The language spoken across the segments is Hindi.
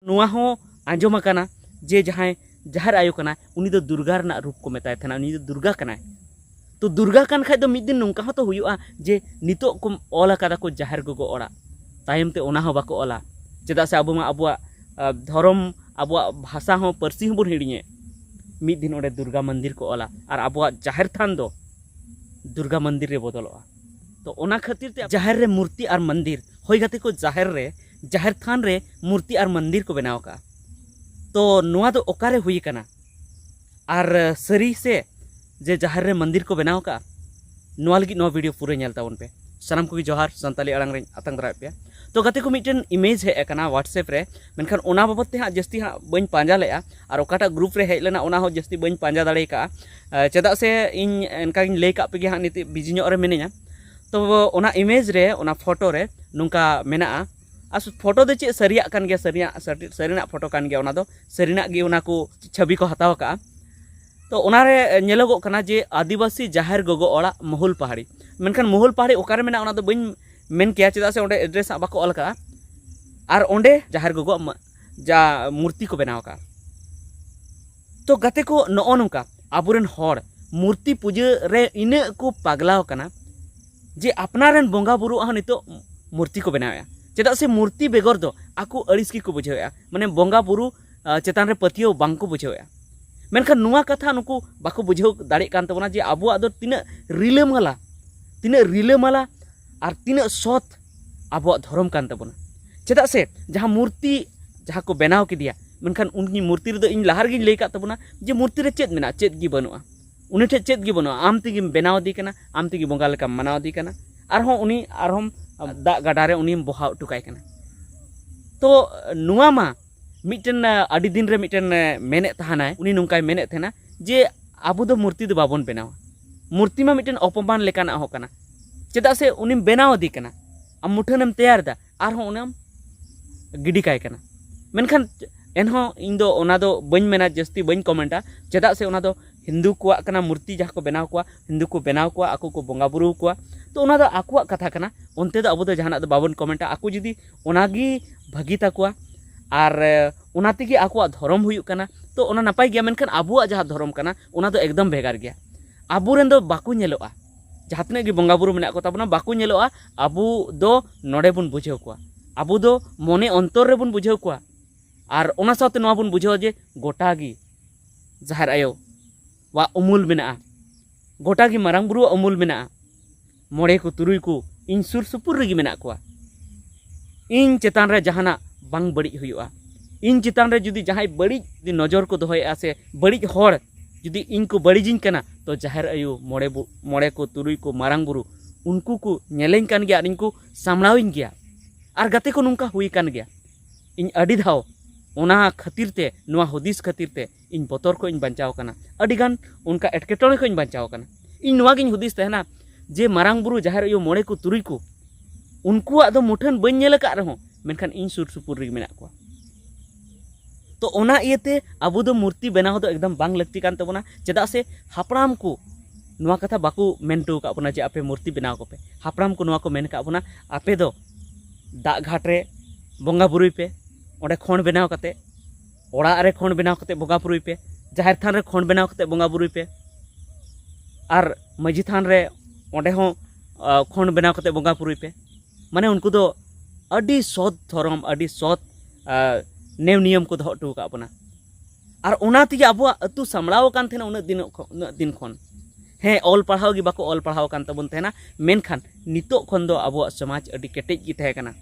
नुआ हो आंजम आकाना जे जहां जहर आयो कना उनी दो दुर्गा रना रूप को मेताय थेना, उनी दो दुर्गा कना। तो दुर्गा कान खाय दो मिद दिन नोंका हो तो हुयुआ जे नितो को ऑल आकादा को जहर गोगो ओड़ा तायम ते ओना हो बाको ऑला चेदा से अबो मा अबुआ धर्म अबुआ भाषा हो परसी हो बोन हिड़िए मिद दिन ओडे दुर्गा मंदिर को ऑला और अबुआ जहर थान दो दुर्गा मंदिर रे बदलोआ। तो ओना खातिर ते जहर रे मूर्ति और मंदिर होय गाते को जहर थान रे मूर्ति और मंदिर को बनाव का। तो नुआ दो ओकारे हुई कना और सरी से जे जहर रे मंदिर को बनाव का नुआ लगी नो वीडियो पूरे नेल ताबन पे सानाम को जोहार संताली अड़ांग रे आतंग दरा पे। तो गाते को मिटन इमेज है कना व्हाट्सएप रे मेनखान ओना बाबत ते हा जस्ती हा बइन पांजा लेआ और ओकाटा ग्रुप रे हेज लेना ओना हो जस्ती बइन पांजा दाड़े का चेदा से इन एनका गिन ले का पे हा निति बिजी ᱧᱚᱜ रे मेनेया। तो ओना इमेज रे ओना फोटो रे नुंका मेना आ फोटो दे चे सरिया कान गया सरिना फोटो कान गया ओना दो सरिना गे ओना को छवि को हताव का। तो ओना रे नेलोगो कना जे आदिवासी जाहिर गोगो ओड़ा मोहुल पहाड़ी मेनखान मोहुल पहाड़ी ओकारे मेना ओना दो बइन मेन किया चेदा से ओंडे एड्रेस बाको ऑल का और ओंडे जाहिर गोगो जा मूर्ति को बनाव का। तो गाते को नो नोंका आबुरेन होड़ मूर्ति पूजा रे इने को पागलाव कना जे अपनारेन बोंगा बुरु आ नितो मूर्ति को बनाया चेदा से मूर्ति बेगर दो आकु अड़िस की को बुझाया माने बोंगा बुरु चेतान रे पतियो बांग को बुझाया। मेनखान नुआ कथा नुकु बाको बुझाव दाड़े कान तबना जे आबुआ दो तिना रिलामाला और तीना सत आबुआ धर्म कान तबना चेदा से जहां मूर्ति जहां को बनाव किदिया मेनखान उनकी मूर्ति रे दो इन लहार गिन ले का तबना जे मूर्ति रे चेद मेना चेद गी बनुआ उनी ठे चेद गी बनुआ आम तेगी बनाव दी कना आम तेगी बोंगा लेका मनाव दी कना आरहों उनी आरहों दा गाडारे उनी बहा टुकाय कना। तो नुआ मा मिटन आदि दिन रे मिटन मेने तहानाय उनी नुंकाय मेने थेना जे आबु दो मूर्ति दो बाबन बनावा मूर्ति मा मिटन अपमान लेकाना हो कना चेदा से उनी बनाव दी कना आम मुठनम तैयार दा आरहों उनम गिडी काय कना। मेनखान एनहों इन दो ओना दो बइन मेना जस्ती बइन कमेंटा चेदा से ओना दो हिंदू को कना मूर्ति जहाँ को बनाव को हिंदू को बनाव को आको को बोंगा बुरु को तो ओना दो आकुआ कथा कना उनते दो अबो दो जहाना दो बाबन कमेंटा आकु जुदी ओनागी भागी ताकुआ और ओना तेगी आकुआ धर्म हुयुक कना तो ओना नापाय गया। मेनखान आबुआ जहाँ धर्म कना ओना दो एकदम भेगार गया आबुरेन दो बाकु नेलोआ जहाँ तने गी बोंगा बुरु मेना को ताबना बाकु नेलोआ आबु दो नोडे बुन बुझाव को आबु दो मने अंतर रे बुन बुझाव को और ओना साथे नोआ बुन बुझाव जे गोटागी जहर आयो वा उमुल मेना गोटागी मारांग बुरु उमुल मेना मोड़े को तुरुई को इन सुर सुपुर रेगी मेना को इन चेतान रे जहाना बांग बड़ी हुआ इन चेतान रे जुदी जहां बड़ी नजर को दोहया से बड़ी होड़ जुदी इन को बड़ीजिन कना तो जहर आयो मोड़े को तुरुई को मारांग बुरु उनको को नेलें कान गया इनको सामलाविन गया और गाते को नुंका हुई कान गया इन अड़ी धाव ओना खातिर ते नुआ हुदिस खातिर ते इन बतर को इन बचाव कना अडिगान उनका एटकेटोणे को इन बचाव कना इन नुआ गिन हुदिस तहना जे मारांग बुरु जहर आयो मोड़े को तुरुई को उनकुआ दो मुठन बइन नेल का रहो मेनखान इन सुर सुपुर रे मेना को। तो ओना इयते अबु दो मूर्ति बनाव दो एकदम बांग लगती कान तबना चेदा से हापड़ाम को नुआ कथा बाकू मेनटो का बना जे आपे मूर्ति बनाव को पे हापड़ाम को नुआ को मेन का बना आपे दो दा घाट रे बोंगा बुरुई पे ओडे खोण बनाव कते ओड़ा रे खोण बनाव कते बोंगा बुरुई पे जाहिर थान रे खोण बनाव कते बोंगा बुरुई पे और मजी थान रे ओडे हो खोण बनाव कते बोंगा बुरुई पे माने उनको दो अडी सत धर्म अडी सत नेम नियम को दो टू का बना और ओना तेगे अबुआ अतु सामलाव कान थेना उन दिन खन हें ऑल पढ़ाव गी बाको ऑल पढ़ाव कान तबन थेना मेनखान नितो खन दो अबुआ समाज अडी केटेज गी तहे कना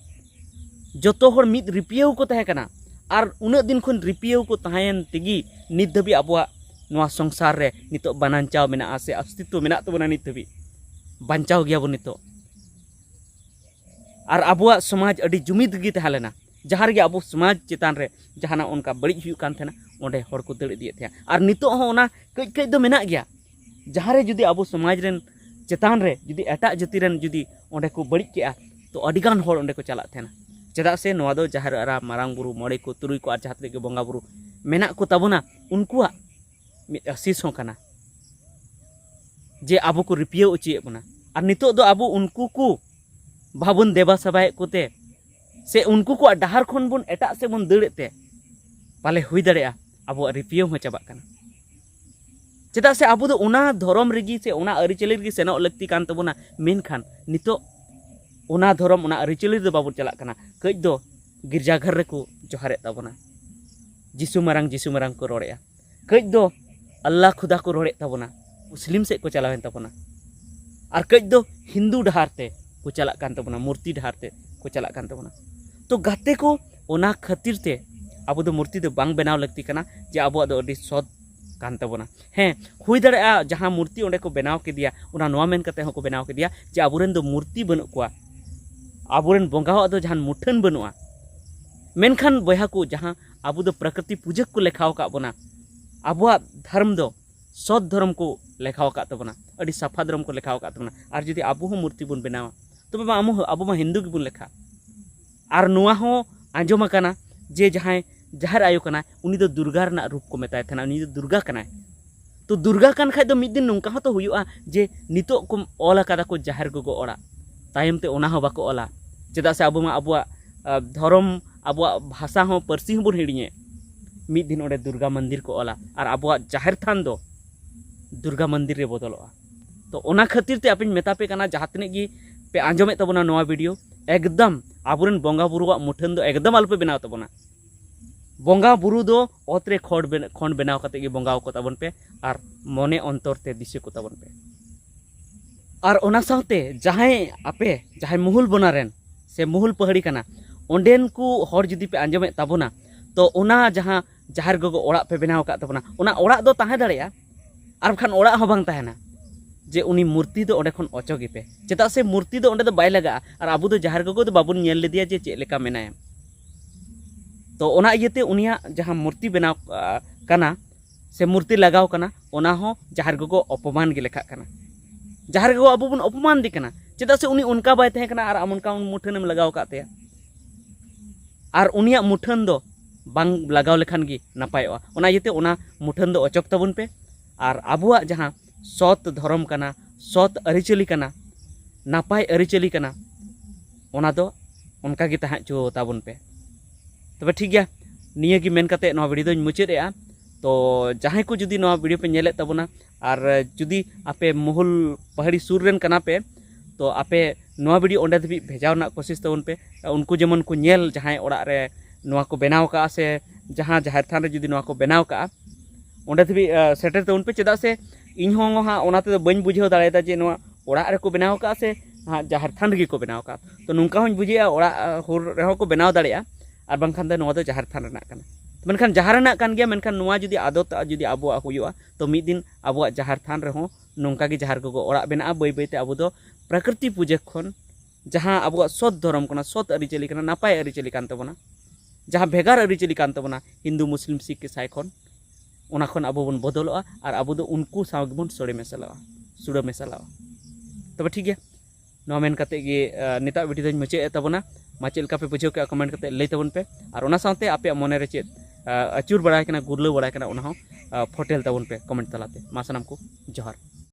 जोतो हर मिद रिपियव को तहे कना और उन दिन खन रिपियव को तहायन तेगी नित धबी अबुआ नोआ संसार रे नितो बनांचाव मेना आसे अस्तित्व मेना तबना नित धबी बांचाव गया बो नितो और अबुआ समाज अडी जुमिद गी तहा लेना जहाँ गे अब समाज चेतान रे जहाना उनका बड़ी हुयुक कान थेना ओंडे हर को दड़ इदिए थे और नितो हो ओना कई कई दो मेना गया जहाँ रे जुदी अब समाज रेन चेतान रे जुदी एटा जाति रेन जुदी ओंडे को बड़ी के तो अडिगान हर ओंडे को चला थेना चेदा से नोआ दो जहर आरा मारांग बुरु मोड़े को तुरुई को और जहाँ के बोंगा बुरु मेना को तबना उनकुआ मिद आशीष हो कना जे अब को रिपियो उचिए बना और नितो दो अब उनको को बाबन देवा सभाए कोते से उनको को डहार खन बन एटा से बन दड़ते पाले हुई दाड़ेया आबो रिपियो हो चाबाक काना चेदा से आबो दो ओना धर्म रेगी से ओना अरिचली रेगी सेनोग लगती कान तबोना मेनखान नितो ओना धर्म ओना अरिचली दो बाबो चलाक काना कई दो गिरजाघर रेको जोहारे ताबोना जिसु मारांग को रोड़ेया कई दो अल्लाह खुदा को रोड़े ताबोना मुस्लिम से को चलावेन ताबोना और कई दो हिंदू डहारते को चलाक कान ताबोना मूर्ति डहारते को चलाक कान ताबोना तो गाते को ओना खातिर ते आबो दो मूर्ति दो बांग बनाव लगती काना जे आबो दो अडी सद कान ताबोना हें हुई दाड़ेया जहां मूर्ति ओंडे को बनाव के दिया ओना नोवा मेन कते को बनाव के दिया जे आबोरेन दो मूर्ति बनु कोआ आबोरेन बंगावा दो जहां मुठन बनुआ मेनखान बया को जहां आबो दो प्रकृति पूजक को लेखाव का बोना आबोआ धर्म दो सद धर्म को लेखाव का तबोना अडी साफा धर्म को लेखाव का तबोना और जुदी आबो हो मूर्ति बन बनावा तो आबो मा हिंदू की बन लेखा और नुआ हो आंजोम आकाना जे जहां जहर आयो कना उनी दो दुर्गा रना रूप को मेताय थाना उनी दो दुर्गा कना तो दुर्गा कान खाय दो मिद दिन नोंका हो तो हुयुआ जे नितो को ओला कादा को जहर गोगो ओड़ा तायम ते ओना हो बाको ओला चेदा से आबो मा आबोआ धर्म आबोआ भाषा हो परसी हो बन हिड़िए मिद दिन ओडे दुर्गा मंदिर को ओला और आबोआ जाहिर थान दो दुर्गा मंदिर रे बदलोआ तो ओना खातिर ते आपिन मेतापे काना जहां तने गी पे आंजोमे तबोना नोवा वीडियो एकदम आबोरेन बोंगा बुरुआ मुठन दो एकदम आलपे बनाव तबोना बोंगा बुरु दो ओतरे खोंड बनाव कते गी बोंगाव को ताबन पे और मने अंतर ते दिसे को ताबन पे और ओना साथे जहां आपे जहां मुहुल बनारेन से मुहुल पहाड़ी काना ओंडेन को हर जुदी पे आंजोमे ताबोना तो ओना जहां जहार गोगो ओड़ा पे बनाव का ताबोना ओना ओड़ा दो ताहे दाड़ेया और बखान ओड़ा हो बांग ताहेना जे उनी मूर्ति दो ओंडे खन अचोगी पे चेदा से मूर्ति दो ओंडे दो बाय लगा और आबो दो जहार गोगो दो बाबुन नेल लेदिया जे चे लेका मेनाया तो ओना इयते उनिया जहां मूर्ति बनाव काना से मूर्ति लगाव काना ओना हो जहार गोगो अपमान गे लेखा काना जहार गोगो आबो बन अपमान दी काना चेदा से उनी उनका बाय तहे काना और उनका मुठनम लगाव काते और उनिया मुठन दो बांग लगाव लेखान गी नापायोआ ओना इयते ओना मुठन दो अचोक ताबन पे और आबुआ जहां सत धर्म काना सत अरिचली काना नापाय अरिचली काना ओना दो उनका गी तहां चो ताबन पे तबे ठीक गया निया की मेन कते नवा वीडियो दोኝ मुचादेआ तो जहां को जुदी नवा वीडियो पे नेले तबना और जुदी आपे मुहुल पहाड़ी सुर रेन कना पे तो आपे नवा वीडियो ओंडे धबी भेजाव ना कोशिश तबन पे उनको जेमन को नेल जहां ओड़ा रे नवा को बनाव का से जहां जाहिर थान रे जुदी नवा को बनाव का ओंडे धबी सेटर तबन पे चेदा से इन हो हा ओनाते दो बñ बुझाव दाड़ेदा जे नवा ओड़ा रे को बनाव का से हा जाहिर थान रे को बनाव का तो नुंका होñ बुझिया ओड़ा हुर रे को बनाव दाड़ेया और बांखान दो नवा दो जाहिर थान रना काना मेनखान जहार रना कान गया मेनखान नवा जुदी आदत जुदी आबोआ हुयुआ तो मिद दिन आबोआ जाहिर थान रे हो नोंका गे जाहिर गोगो ओड़ा बेना बई बईते आबो दो प्रकृति पूजक खन जहां आबोआ सत धर्म कना सत अरिचली कना नापाय अरिचली कान तबना जहां भेगार अरिचली कान तबना हिंदू मुस्लिम सिख ईसाई खन ओना खन आबो बन बदलोआ और आबो दो उनको साव बन सोड़े मेसालावा तब ठीक है नवा मेन कते गे निता वीडियो दोñ मुचे तबना मा चेल का पे बुझाव के कमेंट करते लई तबन पे और ओना साथे आपे मने रे चेत अचूर बड़ा कना गुरलो बड़ा कना ओना हो फोटेल तबन पे कमेंट तलाते मा सनाम को जोहार।